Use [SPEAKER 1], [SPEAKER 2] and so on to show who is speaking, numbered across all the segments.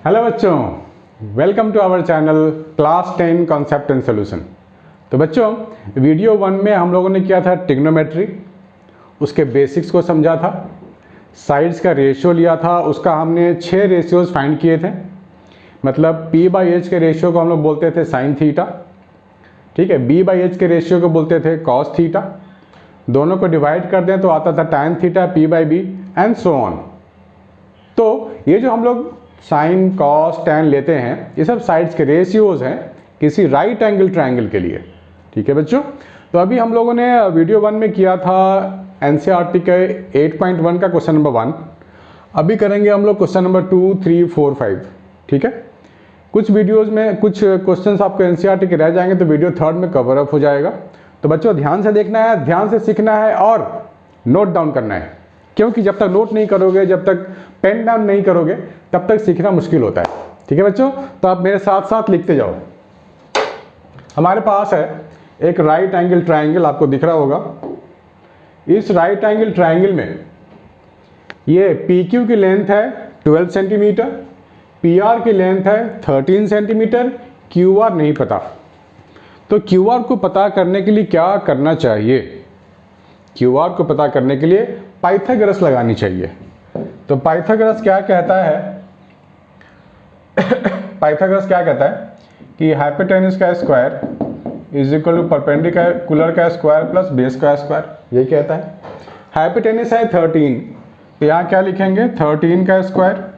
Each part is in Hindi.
[SPEAKER 1] हेलो बच्चों, welcome to our channel class 10 concept and solution. तो बच्चों, वीडियो 1 में हम लोगों ने किया था ट्रिग्नोमेट्री, उसके बेसिक्स को समझा था, साइड्स का रेशियो लिया था, उसका हमने 6 रेशियोज फाइंड किए थे। मतलब P/H के रेशियो को हम लोग बोलते थे साइन थीटा, ठीक है। B/H के रेशियो को बोलते थे कॉस थीटा। दोनों को डिवाइड कर दें तो आता था tan theta P/B and so on. तो ये जो हम लोग साइन कॉस टैन लेते हैं, ये सब साइड्स के रेशियोज हैं किसी राइट एंगल ट्रायंगल के लिए, ठीक है बच्चों। तो अभी हम लोगों ने वीडियो 1 में किया था एनसीईआरटी के 8.1 का क्वेश्चन नंबर 1। अभी करेंगे हम लोग क्वेश्चन नंबर 2, 3, 4, 5, ठीक है। कुछ वीडियोज़ में कुछ क्वेश्चंस आपको एनसीईआरटी के रह जाएंगे तो वीडियो 3 में कवर अप हो जाएगा। तो बच्चों ध्यान से देखना है, ध्यान से सीखना है और नोट डाउन करना है, क्योंकि जब तक नोट नहीं करोगे, जब तक पेन डाउन नहीं करोगे, तब तक सीखना मुश्किल होता है, ठीक है बच्चों। तो आप मेरे साथ साथ लिखते जाओ। हमारे पास है एक राइट एंगल ट्रायंगल, आपको दिख रहा होगा। इस राइट एंगल ट्रायंगल में ये PQ की लेंथ है 12 सेंटीमीटर, PR की लेंथ है 13 सेंटीमीटर, QR नहीं पता। तो QR को पता करने के लिए क्या करना चाहिए? QR को पता करने के लिए पाइथागोरस लगानी चाहिए। तो पाइथागोरस क्या कहता है? पाइथागोरस क्या कहता है कि हाइपोटेन्यूज का square is equal to perpendicular का स्क्वायर प्लस बेस का स्क्वायर, ये कहता है। हाइपोटेन्यूज है 13, तो यहाँ क्या लिखेंगे? 13 का स्क्वायर।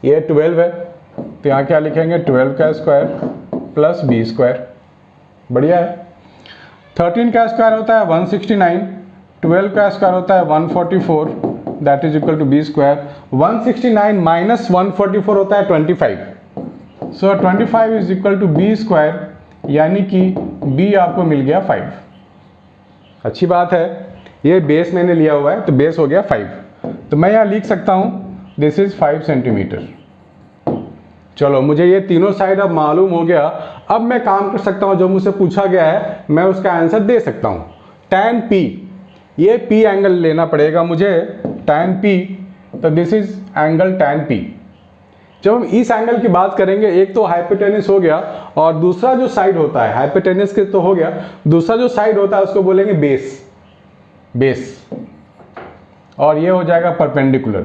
[SPEAKER 1] ये 12 है, तो यहाँ क्या लिखेंगे? 12 का स्क्वायर प्लस बी स्क्वायर। बढ़िया है। 13 का स्क्वायर होता है 169, 12 का स्क्वायर होता है 144, that is equal to B square. 169 minus 144 होता है 25, so 25 is equal to B square, यानी कि बी आपको मिल गया 5। अच्छी बात है, ये बेस मैंने लिया हुआ है तो बेस हो गया 5। तो मैं यहाँ लिख सकता हूँ दिस इज 5 सेंटीमीटर। चलो, मुझे ये तीनों साइड अब मालूम हो गया। अब मैं काम कर सकता हूँ, जो मुझसे पूछा गया है मैं उसका आंसर दे सकता हूँ। tan P, ये P एंगल लेना पड़ेगा मुझे, tan P। तो this is angle tan P। जब हम इस एंगल की बात करेंगे, एक तो हाइपोटेन्यूज हो गया और दूसरा जो साइड होता है, हाइपोटेन्यूज के तो हो गया, दूसरा जो साइड होता है उसको बोलेंगे बेस। और ये हो जाएगा परपेंडिकुलर।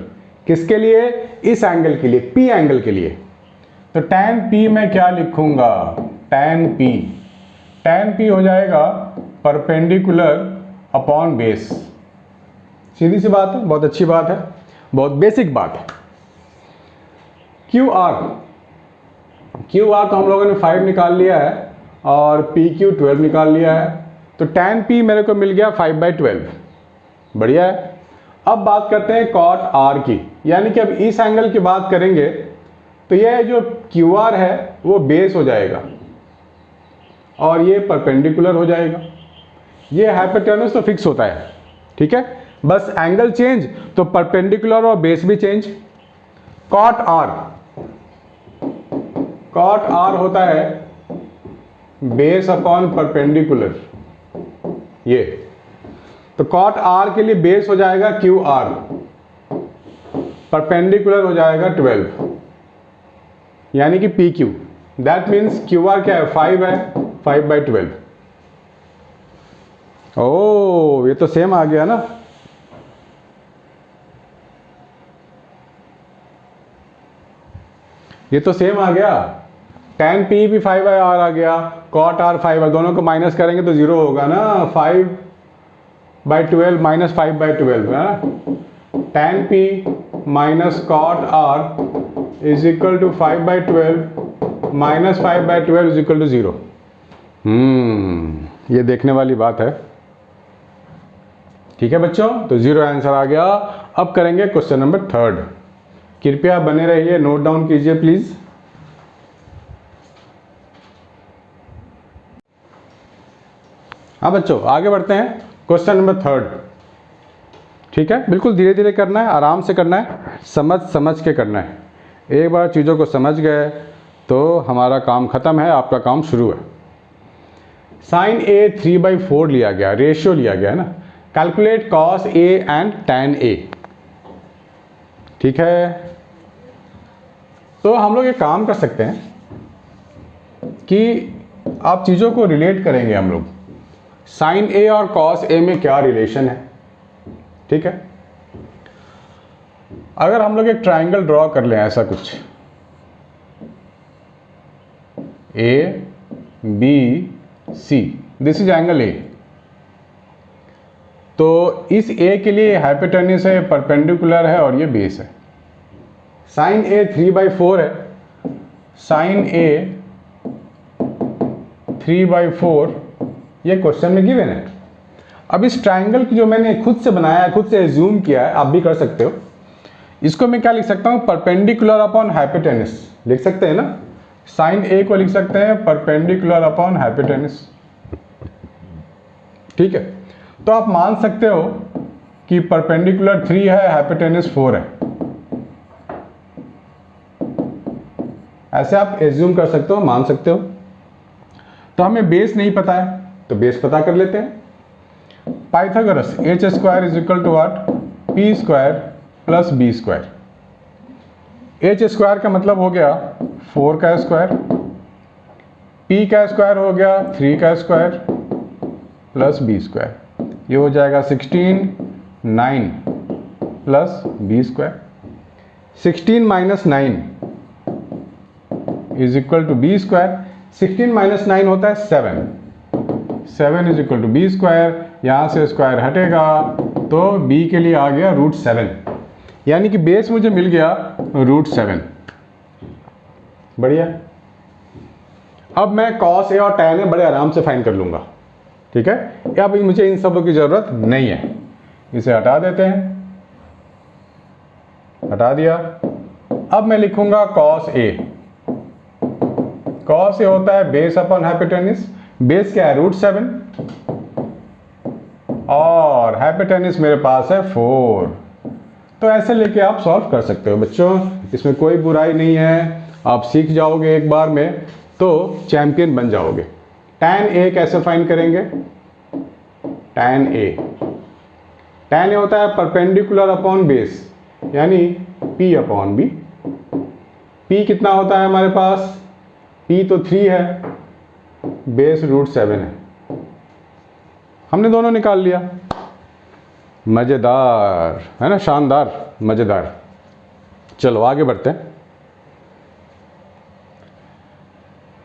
[SPEAKER 1] किसके लिए? इस एंगल के लिए, P एंगल के लिए। तो tan P में क्या लिखूंगा? tan P हो जाएगा परपेंडिकुलर अपॉन बेस। सीधी सी बात है, बहुत अच्छी बात है, बहुत बेसिक बात है। QR तो हम लोगों ने 5 निकाल लिया है और PQ 12 निकाल लिया है। तो tan P मेरे को मिल गया 5/12। बढ़िया है। अब बात करते हैं cot R की, यानी कि अब इस एंगल की बात करेंगे तो यह जो QR है वो बेस हो जाएगा और ये परपेंडिकुलर हो जाएगा। ये हाइपोटेन्यूज तो फिक्स होता है, ठीक है। बस एंगल चेंज तो परपेंडिकुलर और बेस भी चेंज। cot R होता है बेस अपॉन परपेंडिकुलर, ये। तो cot R के लिए बेस हो जाएगा QR, परपेंडिकुलर हो जाएगा 12, यानी कि PQ। दैट मीन्स QR क्या है? 5 है, 5/12। ओ, ये तो सेम आ गया ना। ये तो सेम आ गया। tan P भी 5R आ गया, cot R 5R, दोनों को माइनस करेंगे तो 0 होगा ना। 5/12 माइनस 5/12 है ना। tan P minus cot R is equal to 5/12 minus 5/12 is equal to 0। ये देखने वाली बात है, ठीक है बच्चों। तो 0 आंसर आ गया। अब करेंगे क्वेश्चन नंबर 3। कृपया बने रहिए, नोट डाउन कीजिए प्लीज। हाँ बच्चों, आगे बढ़ते हैं। क्वेश्चन नंबर 3, ठीक है। बिल्कुल धीरे धीरे करना है, आराम से करना है, समझ के करना है। एक बार चीज़ों को समझ गए तो हमारा काम खत्म है, आपका काम शुरू है। साइन A 3/4 लिया गया, रेशियो लिया गया है ना। Calculate cos A and tan A, ठीक है। तो हम लोग एक काम कर सकते हैं कि आप चीज़ों को रिलेट करेंगे हम लोग, साइन ए और कॉस ए में क्या रिलेशन है। ठीक है, अगर हम लोग एक ट्राइंगल ड्रॉ कर लें ऐसा कुछ, A B C, this is angle A, तो इस ए के लिए हाइपोटेन्यूस है, परपेंडिकुलर है और ये बेस है। साइन ए 3/4 है, साइन ए 3/4 ये क्वेश्चन में गिवन है। अब इस ट्राइंगल की जो मैंने खुद से बनाया है, खुद से एज्यूम किया है, आप भी कर सकते हो, इसको मैं क्या लिख सकता हूँ, परपेंडिकुलर अपॉन हाइपोटेन्यूस लिख सकते हैं ना। साइन ए को लिख सकते हैं परपेंडिकुलर अपॉन हाइपोटेन्यूस। ठीक है, तो आप मान सकते हो कि परपेंडिकुलर 3 है, हाइपोटेन्यूस 4 है, ऐसे आप एज्यूम कर सकते हो, मान सकते हो। तो हमें बेस नहीं पता है तो बेस पता कर लेते हैं। Pythagoras h square is equal to what, p square plus b square. h square का मतलब हो गया 4 का स्क्वायर, p का स्क्वायर हो गया 3 का स्क्वायर प्लस b स्क्वायर, ये हो जाएगा 16 9 plus b square. 16 minus 9 is equal to b square. 16 minus 9 होता है 7 is equal to B square, यहाँ से स्क्वायर हटेगा तो b के लिए आ गया √7, यानी कि बेस मुझे मिल गया √7। बढ़िया, अब मैं cos a और tan a बड़े आराम से फाइंड कर लूँगा। ठीक है, अब मुझे इन सबों की ज़रूरत नहीं है, इसे हटा देते हैं, हटा दिया। अब मैं लिखूँगा cos a। cos a होता है बेस अपॉन हाइपोटेन्यूस, बेस क्या है √7 और हाइपोटेन्यूस मेरे पास है 4। तो ऐसे लेके आप सॉल्व कर सकते हो बच्चों, इसमें कोई बुराई नहीं है, आप सीख जाओगे एक बार में तो चैंपियन बन जाओगे। tan a कैसे फाइंड करेंगे, tan a होता है परपेंडिकुलर अपॉन बेस, यानी p अपॉन b। p कितना होता है हमारे पास, p तो 3 है, बेस √7 है, हमने दोनों निकाल लिया। मज़ेदार है ना, शानदार, मज़ेदार। चलो आगे बढ़ते हैं।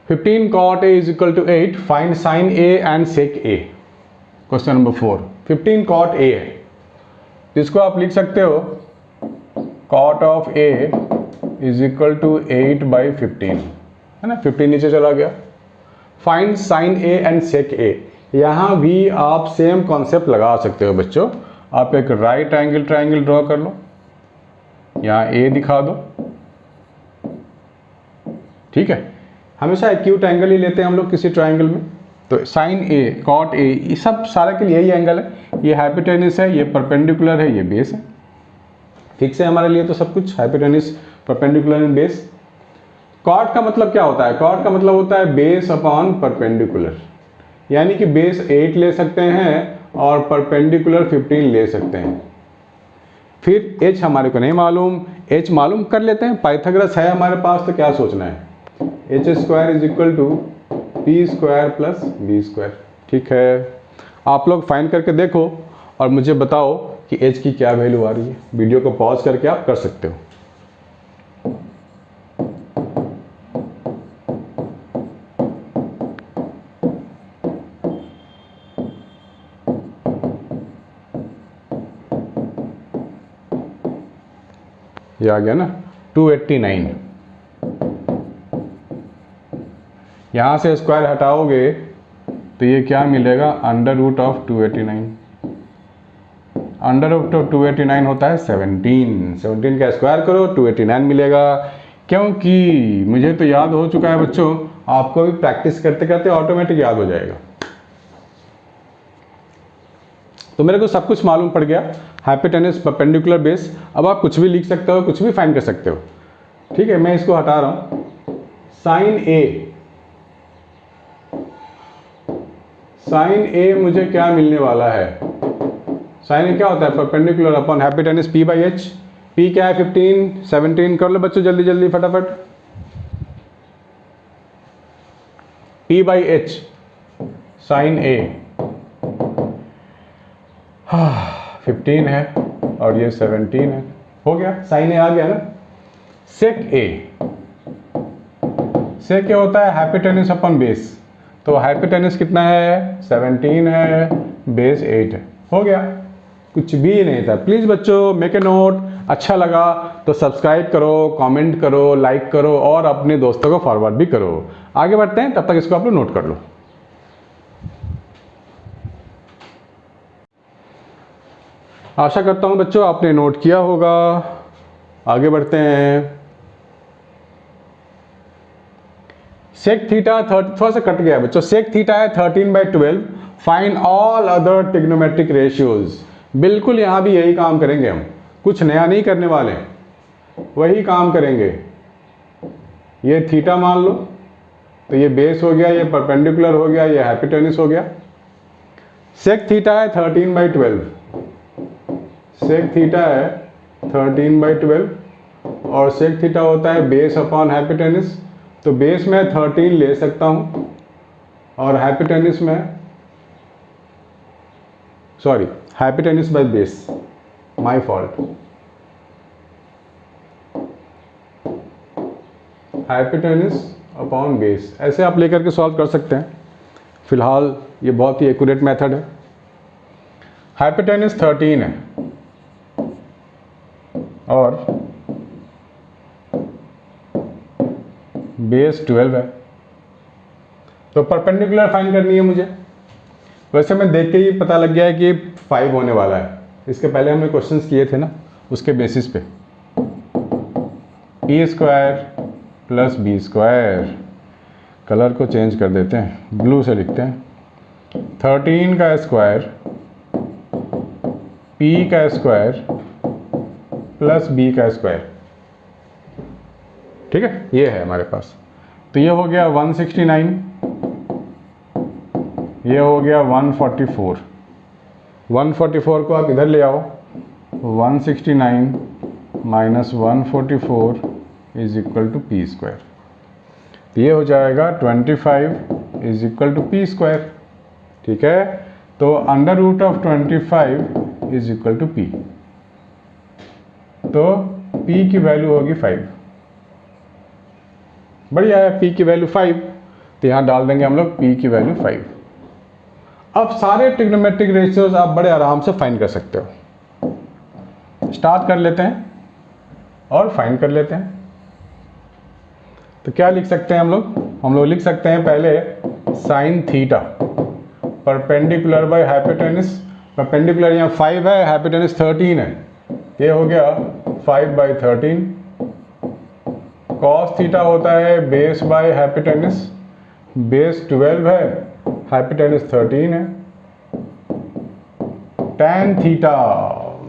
[SPEAKER 1] 15 cot a is equal to 8, find sine a and sec a। Question number 4, 15 cot a है, इसको आप लिख सकते हो cot of a is equal to 8/15, है ना, 15 नीचे चला गया। Find sine a and sec a, यहाँ भी आप सेम कॉन्सेप्ट लगा सकते हो बच्चों। आप एक राइट एंगल ट्राइंगल ड्रॉ कर लो, यहाँ a दिखा दो। ठीक है, हमेशा एक्यूट एंगल ही लेते हैं हम लोग किसी ट्राइंगल में। तो साइन a कॉट a, ये सब सारे के लिए यही एंगल है, ये हाइपोटेन्यूस है, ये परपेंडिकुलर है, ये बेस है। ठीक से हमारे लिए तो सब कुछ hypotenuse, perpendicular and base. Cot का मतलब क्या होता है, कॉट का मतलब होता है बेस अपॉन परपेंडिकुलर, यानी कि बेस 8 ले सकते हैं और परपेंडिकुलर 15 ले सकते हैं। फिर h हमारे को नहीं मालूम, h मालूम कर लेते हैं, पाइथागोरस है हमारे पास तो क्या सोचना है, h square is equal to p square plus b square. ठीक है, आप लोग फाइंड करके देखो और मुझे बताओ कि h की क्या वैल्यू आ रही है। वीडियो को पॉज करके आप कर सकते हो। ये आ गया ना 289, यहाँ से स्क्वायर हटाओगे तो ये क्या मिलेगा, √289। √289 होता है 17 का स्क्वायर करो 289 मिलेगा। क्योंकि मुझे तो याद हो चुका है बच्चों, आपको भी प्रैक्टिस करते करते ऑटोमेटिक याद हो जाएगा। तो मेरे को सब कुछ मालूम पड़ गया, हाइपोटेन्यूस, परपेंडिकुलर, बेस। अब आप कुछ भी लिख सकते हो, कुछ भी फाइंड कर सकते हो। ठीक है, मैं इसको हटा रहा हूं। साइन ए मुझे क्या मिलने वाला है, साइन ए क्या होता है, perpendicular upon hypotenuse p/h। p क्या है 15, 17 कर लो बच्चों जल्दी जल्दी फटाफट। P बाई एच साइन ए 15 है और ये 17 है, हो गया, साइन ए आ गया ना। सेक ए, सेक क्या होता है, हाइपोटेनस अपन बेस, तो हाइपोटेनस कितना है 17 है, बेस 8 है, हो गया, कुछ भी नहीं था। प्लीज़ बच्चों मेक ए नोट, अच्छा लगा तो सब्सक्राइब करो, कमेंट करो, लाइक करो और अपने दोस्तों को फॉरवर्ड भी करो। आगे बढ़ते हैं, तब तक इसको आप लोग नोट कर लो। आशा करता हूँ बच्चों आपने नोट किया होगा। आगे बढ़ते हैं। सेक थीटा थोड़ा सा कट गया बच्चों, सेक थीटा है 13/12, find all other trigonometric ratios. बिल्कुल यहाँ भी यही काम करेंगे हम, कुछ नया नहीं करने वाले, वही काम करेंगे। ये थीटा मान लो, तो ये बेस हो गया, ये परपेंडिकुलर हो गया, ये हाइपोटेनस हो गया। सेक थीटा है 13/12, सेक थीटा है 13/12 और सेक थीटा होता है बेस अपॉन हाइपोटेनस, तो बेस में 13 ले सकता हूँ और हाइपोटेनस में, sorry hypotenuse by base, my fault, hypotenuse upon base, ऐसे आप लेकर के सॉल्व कर सकते हैं। फिलहाल ये बहुत ही एक्यूरेट मेथड है। हाइपोटेनस 13 है और बेस 12 है, तो परपेंडिकुलर फाइंड करनी है मुझे। वैसे मैं देख के ही पता लग गया है कि 5 होने वाला है, इसके पहले हमने क्वेश्चंस किए थे ना, उसके बेसिस पे। A square plus B square, colour को चेंज कर देते हैं, ब्लू से लिखते हैं। 13 का स्क्वायर पी का स्क्वायर प्लस बी का स्क्वायर, ठीक है, ये है हमारे पास। तो ये हो गया 169, ये हो गया 144। 144 को आप इधर ले आओ, 169 minus 144 is equal to P square, तो ये हो जाएगा 25 is equal to P square, ठीक है। तो under root of 25 is equal to P, तो p की वैल्यू होगी 5। बढ़िया है, p की वैल्यू 5, तो यहाँ डाल देंगे हम लोग p की वैल्यू 5। अब सारे ट्रिग्नोमेट्रिक रेशियोज आप बड़े आराम से फाइंड कर सकते हो। स्टार्ट कर लेते हैं और फाइंड कर लेते हैं। तो क्या लिख सकते हैं हम लोग लिख सकते हैं पहले sine theta perpendicular by hypotenuse, perpendicular यहाँ 5 है, हाइपोटेनस 13 है, ये हो गया 5/13। कॉस थीटा होता है बेस बाय हाइपोटेनस, बेस 12 है, हाइपोटेनस 13 है। टैन थीटा,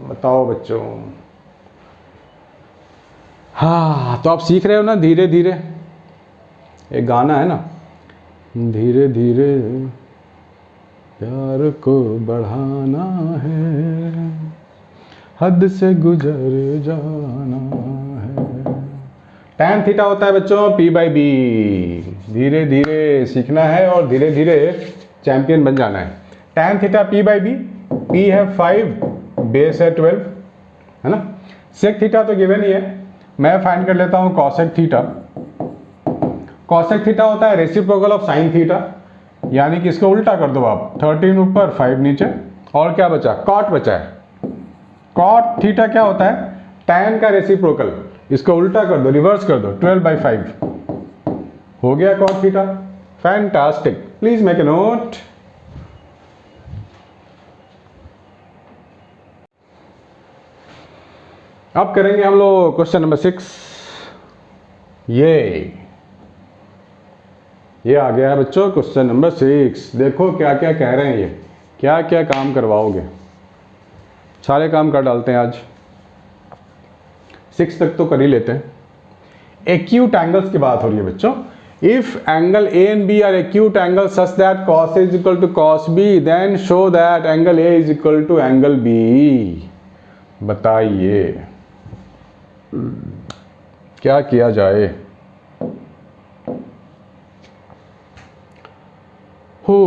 [SPEAKER 1] बताओ बच्चों। हाँ, तो आप सीख रहे हो ना धीरे धीरे, एक गाना है ना, धीरे धीरे प्यार को बढ़ाना है, हद से गुजर जाना है। टैन थीटा होता है बच्चों p/b, धीरे धीरे सीखना है और धीरे धीरे चैंपियन बन जाना है। टैन थीटा p/b, p है 5, बेस है 12, है ना। सेक थीटा तो गिवन ही है, मैं फाइंड कर लेता हूँ कॉसेक थीटा। कॉसेक थीटा होता है रेसिप्रोकल ऑफ साइन थीटा, यानी कि इसको उल्टा कर दो आप, 13 ऊपर 5 नीचे, और क्या बचा, कॉट बचा है। कॉट थीटा क्या होता है, टैन का रेसिप्रोकल, इसको उल्टा कर दो, रिवर्स कर दो, 12/5 हो गया cot theta. Fantastic, please make a note. अब करेंगे हम लोग क्वेश्चन नंबर 6। ये आ गया है बच्चों क्वेश्चन नंबर 6। देखो क्या क्या कह रहे हैं, ये क्या क्या काम करवाओगे, सारे काम कर डालते हैं आज। 6 तक तो कर ही लेते हैं। एक्यूट एंगल्स की बात हो रही है बच्चों। If angle A and B are acute angle such that cos A is equal to cos B, then show that angle A is equal to angle B. बताइए क्या किया जाए। हो,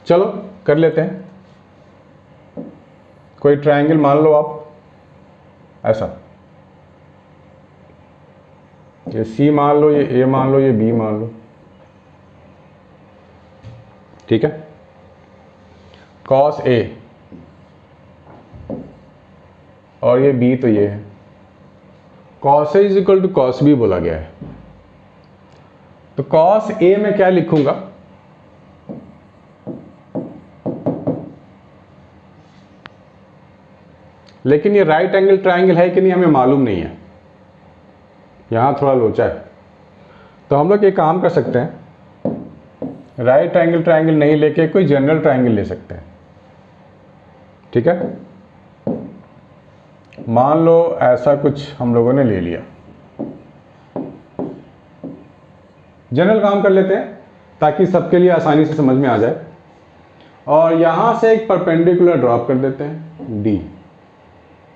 [SPEAKER 1] चलो कर लेते हैं। कोई ट्रायंगल मान लो आप ऐसा, ये सी मान लो, ये ए मान लो, ये बी मान लो, ठीक है। कॉस ए और ये बी तो ये है, cos A is equal to cos B बोला गया है। तो कॉस ए में क्या लिखूंगा, लेकिन ये राइट एंगल ट्रायंगल है कि नहीं हमें मालूम नहीं है, यहां थोड़ा लोचा है। तो हम लोग ये काम कर सकते हैं, राइट एंगल ट्रायंगल नहीं लेके कोई जनरल ट्रायंगल ले सकते हैं, ठीक है। मान लो ऐसा कुछ हम लोगों ने ले लिया, जनरल काम कर लेते हैं ताकि सबके लिए आसानी से समझ में आ जाए। और यहां से एक परपेंडिकुलर ड्रॉप कर देते हैं डी,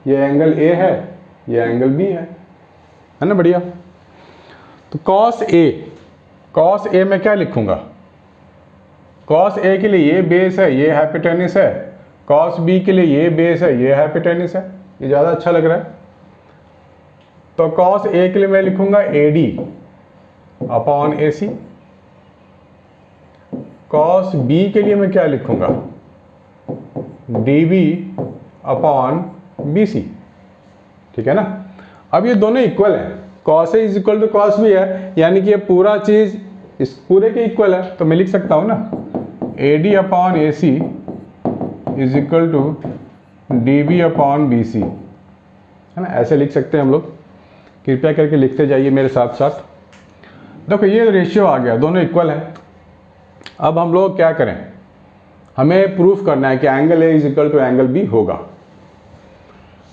[SPEAKER 1] ये एंगल ए है, ये एंगल बी है ना, बढ़िया। तो कॉस ए में क्या लिखूंगा, कॉस ए के लिए ये बेस है, ये हाइपोटेनस है, कॉस बी के लिए ये बेस है, ये हाइपोटेनस है, ये ज़्यादा अच्छा लग रहा है। तो कॉस ए के लिए मैं लिखूंगा A D upon A C, cos B के लिए मैं क्या लिखूंगा, D B upon B C, ठीक है ना। अब ये दोनों इक्वल है, cos A is equal to cos B है, यानी कि ये पूरा चीज इस पूरे के इक्वल है। तो मैं लिख सकता हूं ना, A D upon A C is equal to D B upon B C, है ना, ऐसे लिख सकते हैं हम लोग। कृपया करके लिखते जाइए मेरे साथ साथ। देखो ये रेशियो आ गया, दोनों इक्वल है। अब हम लोग क्या करें, हमें प्रूफ करना है कि angle A is equal to angle B होगा।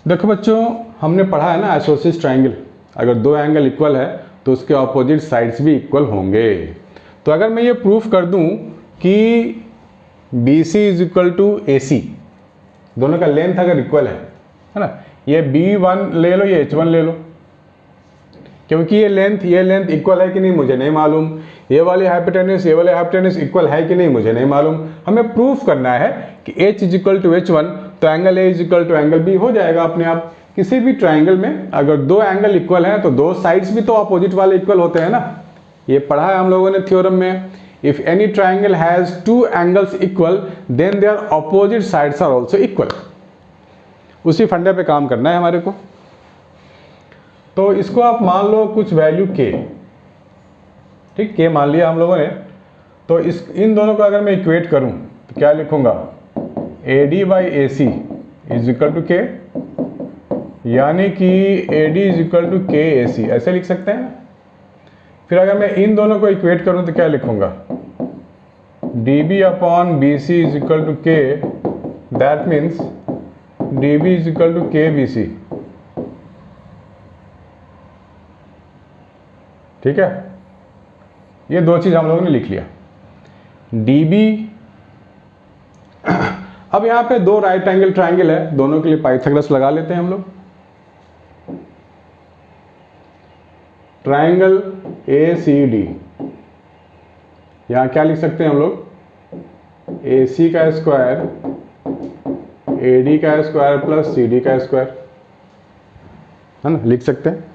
[SPEAKER 1] देखो बच्चों, हमने पढ़ा है ना आइसोसेलेस ट्रायंगल, अगर दो एंगल इक्वल है तो उसके ऑपोजिट साइड्स भी इक्वल होंगे। तो अगर मैं ये प्रूफ कर दूं कि B C is equal to A C, दोनों का लेंथ अगर इक्वल है ना, ये B1 ले लो, ये H1 ले लो, क्योंकि ये लेंथ इक्वल है कि नहीं मुझे नहीं मालूम, ये वाले हाइपोटेनस इक्वल है कि नहीं मुझे नहीं मालूम। हमें प्रूफ करना है कि H is equal to H1, तो angle A is equal to angle B हो जाएगा अपने आप। किसी भी ट्राइंगल में अगर दो एंगल इक्वल हैं तो दो साइड्स भी तो अपोजिट वाले इक्वल होते हैं ना, ये पढ़ा है हम लोगों ने थ्योरम में। If any triangle has two angles equal then their opposite sides are also equal. उसी फंडे पे काम करना है हमारे को। तो इसको आप मान लो कुछ वैल्यू k, ठीक, k मान लिया हम लोगों ने। तो इन दोनों को अगर मैं इक्वेट करूं तो क्या लिखूंगा, AD by A C is equal to K, यानी कि AD इज इक्वल टू के ए सी, ऐसे लिख सकते हैं। फिर अगर मैं इन दोनों को इक्वेट करूं तो क्या लिखूंगा, DB upon BC is equal to K, that means DB is equal to K B C, ठीक है। ये दो चीज हम लोगों ने लिख लिया, DB। अब यहाँ पे दो राइट एंगल ट्राइंगल है, दोनों के लिए पाइथागोरस लगा लेते हैं हम लोग। ट्राइंगल ACD, यहाँ क्या लिख सकते हैं हम लोग, AC का स्क्वायर AD का स्क्वायर प्लस CD का स्क्वायर, है ना, लिख सकते हैं।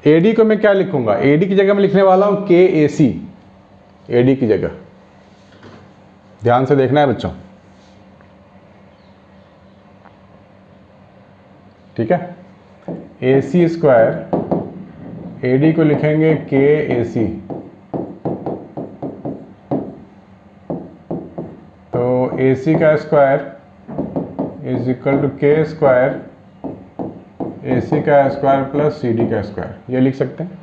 [SPEAKER 1] AD को मैं क्या लिखूंगा, AD की जगह मैं लिखने वाला हूं KAC, AD की जगह। ध्यान से देखना है बच्चों, ठीक है। AC स्क्वायर, AD को लिखेंगे KAC, तो AC का square is equal to K square AC का स्क्वायर प्लस CD का स्क्वायर, ये लिख सकते हैं।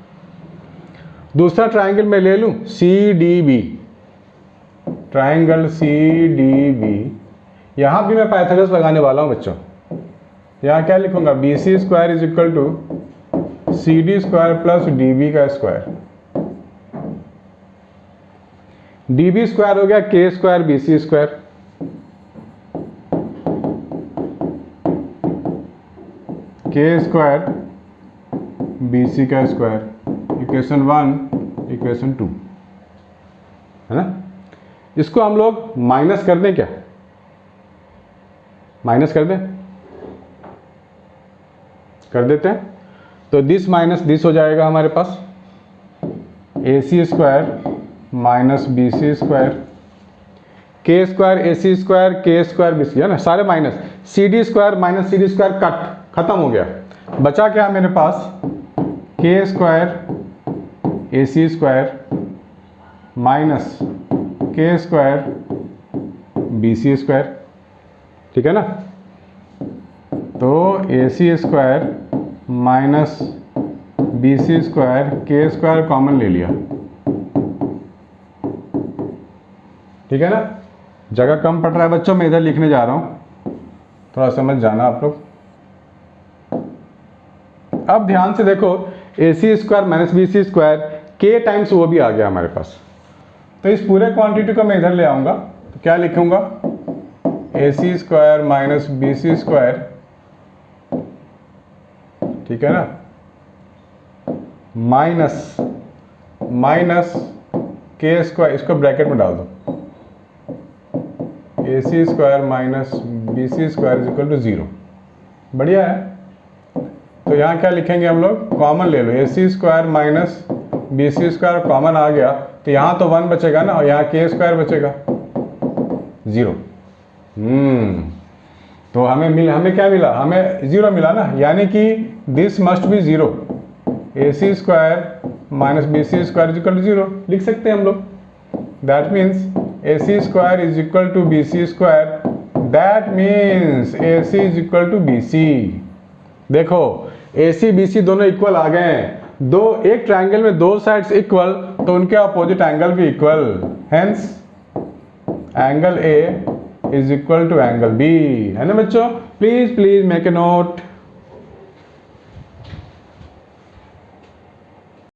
[SPEAKER 1] दूसरा ट्राइंगल मैं ले लूं CDB, ट्राइंगल CDB, यहां भी मैं पाइथागोरस लगाने वाला हूं बच्चों। यहां क्या लिखूंगा, BC square is equal to CD square plus DB का स्क्वायर, DB स्क्वायर हो गया K square BC square, K square BC का स्क्वायर, इक्वेशन 1 इक्वेशन 2, है ना। इसको हम लोग माइनस कर दें क्या, माइनस कर दें, कर देते हैं। तो दिस माइनस दिस हो जाएगा हमारे पास AC square minus BC square, के स्क्वायर AC स्क्वायर, के स्क्वायर BC, है ना, सारे minus, CD square minus CD square cut, खत्म हो गया। बचा क्या मेरे पास, के स्क्वायर AC स्क्वायर माइनस के स्क्वायर BC स्क्वायर, ठीक है ना। तो AC square minus BC square, के स्क्वायर कॉमन ले लिया, ठीक है ना। जगह कम पड़ रहा है बच्चों, मैं इधर लिखने जा रहा हूं, थोड़ा समझ जाना आप लोग। अब ध्यान से देखो, AC square minus BC square, के टाइम्स वो भी आ गया हमारे पास। तो इस पूरे क्वांटिटी को मैं इधर ले आऊंगा, तो क्या लिखूंगा, AC square minus BC square, ठीक है ना, माइनस माइनस के स्क्वायर, इसको ब्रैकेट में डाल दो, AC square minus BC square is equal to 0। बढ़िया है। तो यहाँ क्या लिखेंगे हम लोग, कॉमन ले लो, AC square minus BC square common आ गया, तो यहाँ तो 1 बचेगा ना, और यहाँ के स्क्वायर बचेगा 0। तो हमें क्या मिला, हमें 0 मिला ना, यानी कि this must be 0। AC square minus BC square is equal to 0 लिख सकते हैं हम लोग। That means AC square is equal to BC square, that means AC is equal to BC। देखो AC BC दोनों इक्वल आ गए हैं, दो एक ट्रायंगल में दो साइड्स इक्वल, तो उनके अपोजिट एंगल भी equal, hence angle A is equal to angle B, है ना बच्चों। Please please make a note.